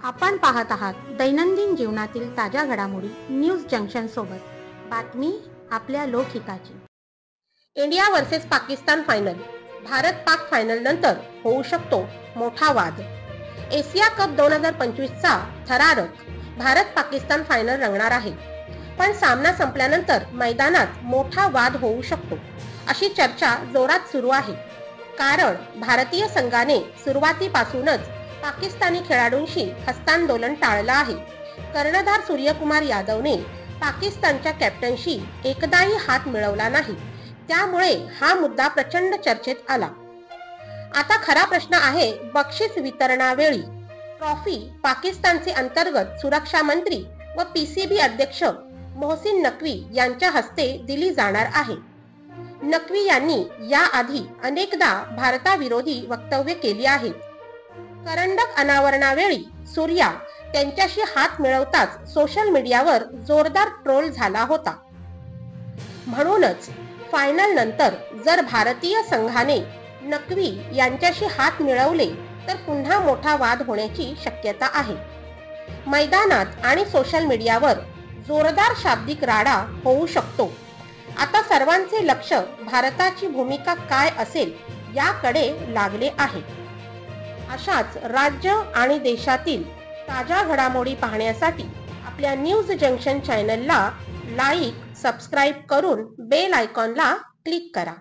आपण पाहत आहात दैनंदिन जीवनातील ताज्या घडामोडी न्यूज जंक्शन सोबत. बातमी आपल्या लोकहिताची. India versus Pakistan final. Bharat Pak final नंतर होऊ शकतो मोठा वाद. एशिया कप 2025चा थरारक भारत पाकिस्तान फायनल रंगणार आहे. पण सामना संपल्यानंतर मैदानात मोठा वाद होऊ शकतो अशी चर्चा जोरात सुरू आहे. कारण भारतीय संघाने सुरुवातीपासूनच पाकिस्तानी खेळाडूंशी हस्तांदोलन टाळलं आहे. कर्णधार सूर्यकुमार यादवने पाकिस्तानच्या कॅप्टनशी एकदाही हात मिळवला नाही. त्यामुळे हा मुद्दा प्रचंड चर्चेत आला. आता खरा प्रश्न आहे, बक्षीस वितरणावेळी ट्रॉफी पाकिस्तानचे अंतर्गत सुरक्षा मंत्री व पीसीबी अध्यक्ष मोहसिन नक्वी यांच्या हस्ते दिली जाणार आहे. नक्वी यांनी याआधी अनेकदा भारताविरोधी वक्तव्य केली आहेत. करंडक अनावरणावेळी सूर्या त्यांच्याशी हात मिळवताच सोशल मीडियावर जोरदार ट्रोल झाला होता. म्हणूनच फायनल नंतर जर भारतीय संघाने नक्वी यांच्याशी हात मिळवले तर पुन्हा मोठा वाद होण्याची शक्यता आहे. मैदानात आणि सोशल मीडियावर जोरदार शाब्दिक राडा होऊ शकतो. आता सर्वांचे लक्ष भारताची भूमिका काय असेल याकडे लागले आहे. अशाच राज्य आणि देशातील ताज्या घडामोडी पाहण्यासाठी आपल्या न्यूज जंक्शन चॅनलला लाईक, सबस्क्राईब करून बेल आयकॉनला क्लिक करा.